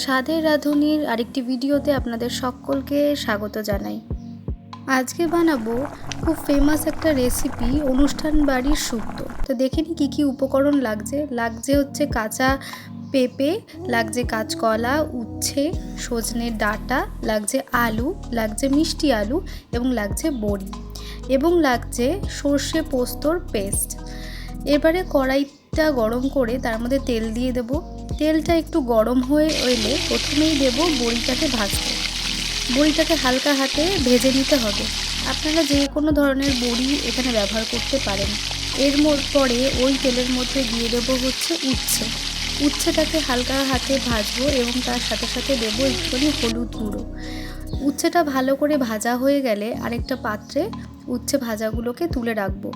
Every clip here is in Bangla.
স্বাদের রাঁধুনির আরেকটি ভিডিওতে আপনাদের সকলকে স্বাগত জানাই। আজকে বানাবো খুব ফেমাস একটা রেসিপি, অনুষ্ঠান বাড়ির শুক্তো। তো দেখে নি কী কী উপকরণ লাগছে হচ্ছে কাঁচা পেঁপে, লাগছে কাঁচকলা, উচ্ছে, সজনের ডাঁটা, লাগছে আলু, লাগছে মিষ্টি আলু এবং লাগছে বড়ি এবং লাগছে সর্ষে পোস্তর পেস্ট। এবারে কড়াইটা গরম করে তার মধ্যে তেল দিয়ে দেব। তেলটা একটু গরম হয়ে এলে প্রথমেই দেব বড়িটাকে ভাজতে। বড়িটাকে হালকা হাতে ভেজে নিতে হবে। আপনারা যে কোনো ধরনের বড়ি এখানে ব্যবহার করতে পারেন। এর পরে ওই তেলের মধ্যে দিয়ে দেব হচ্ছে উচ্ছে। উচ্ছেটাকে হালকা হাতে ভাজবো এবং তার সাথে সাথে দেবো একটুখানি হলুদ গুঁড়ো। উচ্ছেটা ভালো করে ভাজা হয়ে গেলে আরেকটা পাত্রে উচ্ছে ভাজাগুলোকে তুলে রাখবো।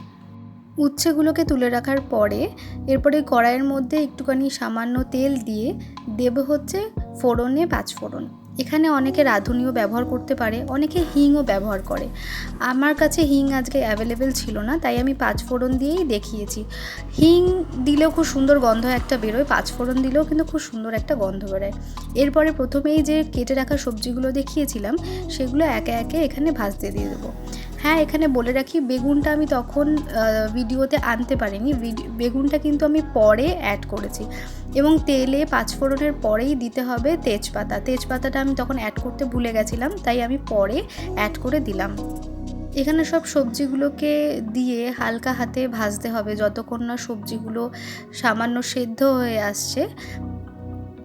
উচ্ছেগুলোকে তুলে রাখার পরে এরপরে কড়াইয়ের মধ্যে একটুখানি সামান্য তেল দিয়ে দেব হচ্ছে ফোড়নে পাঁচফোড়ন। এখানে অনেকে রাঁধুনিও ব্যবহার করতে পারে, অনেকে হিংও ব্যবহার করে। আমার কাছে হিং আজকে অ্যাভেলেবেল ছিল না, তাই আমি পাঁচফোড়ন দিয়েই দেখিয়েছি। হিং দিলেও খুব সুন্দর গন্ধ একটা বেরোয়, পাঁচফোড়ন দিলেও কিন্তু খুব সুন্দর একটা গন্ধ বেরোয়। এরপরে প্রথমেই যে কেটে রাখা সবজিগুলো দেখিয়েছিলাম সেগুলো একে একে এখানে ভাজতে দিয়ে দেবো। হ্যাঁ, এখানে বলে রাখি বেগুনটা আমি তখন ভিডিওতে আনতে পারিনি, বেগুনটা কিন্তু আমি পরে অ্যাড করেছি। এবং তেলে পাঁচফোড়নের পরেই দিতে হবে তেজপাতাটা আমি তখন অ্যাড করতে ভুলে গেছিলাম, তাই আমি পরে অ্যাড করে দিলাম। এখানে সব সবজিগুলোকে দিয়ে হালকা হাতে ভাজতে হবে যতক্ষণ না সবজিগুলো সামান্য সেদ্ধ হয়ে আসছে।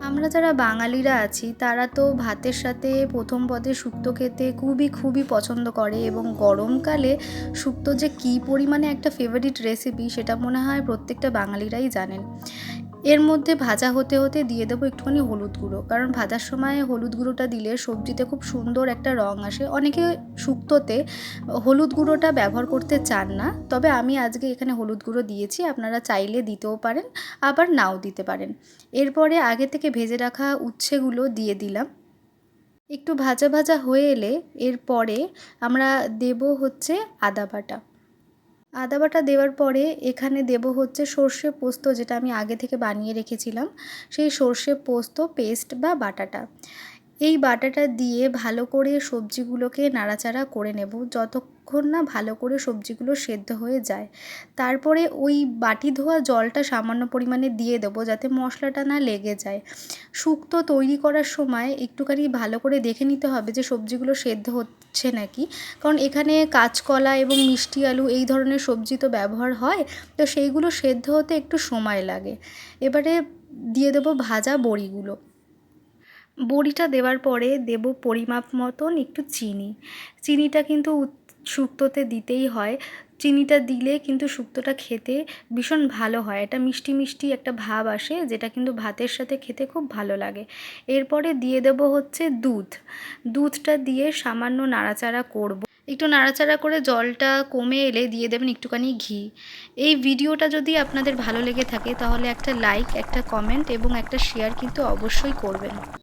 আমরা যারা বাঙালিরা আছি তারা তো ভাতের সাথে প্রথম পদে শুক্তো খেতে খুবই পছন্দ করে, এবং গরমকালে শুক্তো যে কী পরিমাণে একটা ফেভারিট রেসিপি সেটা মনে হয় প্রত্যেকটা বাঙালিরাই জানেন। এর মধ্যে ভাজা হতে হতে দিয়ে দেবো একটুখানি হলুদ গুঁড়ো, কারণ ভাজার সময় হলুদ গুঁড়োটা দিলে সবজিতে খুব সুন্দর একটা রং আসে। অনেকে শুক্তোতে হলুদ গুঁড়োটা ব্যবহার করতে চান না, তবে আমি আজকে এখানে হলুদ গুঁড়ো দিয়েছি, আপনারা চাইলে দিতেও পারেন আবার নাও দিতে পারেন। এরপরে আগে থেকে ভেজে রাখা উচ্ছেগুলো দিয়ে দিলাম। একটু ভাজা ভাজা হয়ে এলে এরপরে আমরা দেব হচ্ছে আদা বাটা দেওয়ার পরে এখানে দেব হচ্ছে সর্ষে পোস্ত, যেটা আমি আগে থেকে বানিয়ে রেখেছিলাম, সেই সর্ষে পোস্ত পেস্ট বা বাটাটা। এই বাটাটা দিয়ে ভালো করে সবজিগুলোকে নাড়াচাড়া করে নেব যতক্ষণ না ভালো করে সবজিগুলো সেদ্ধ হয়ে যায়। তারপরে ওই বাটি ধোয়া জলটা সামান্য পরিমাণে দিয়ে দেবো যাতে মশলাটা না লেগে যায়। শুক্তো তৈরি করার সময় একটুখানি ভালো করে দেখে নিতে হবে যে সবজিগুলো সেদ্ধ হচ্ছে নাকি, কারণ এখানে কাঁচকলা এবং মিষ্টি আলু এই ধরনের সবজি তো ব্যবহার হয়, তো সেইগুলো সেদ্ধ হতে একটু সময় লাগে। এবারে দিয়ে দেবো ভাজা বড়িটা দেওয়ার পরে দেব পরিমাপ মতন একটু চিনিটা কিন্তু শুক্তোতে দিতেই হয়। চিনিটা দিলে কিন্তু শুক্তোটা খেতে ভীষণ ভালো হয়, এটা মিষ্টি মিষ্টি একটা ভাব আসে যেটা কিন্তু ভাতের সাথে খেতে খুব ভালো লাগে। এরপরে দিয়ে দেব হচ্ছে দুধটা দিয়ে সামান্য নাড়াচাড়া করব। একটু নাড়াচাড়া করে জলটা কমে এলে দিয়ে দেবেন একটুখানি ঘি। এই ভিডিওটা যদি আপনাদের ভালো লেগে থাকে তাহলে একটা লাইক, একটা কমেন্ট এবং একটা শেয়ার কিন্তু অবশ্যই করবেন।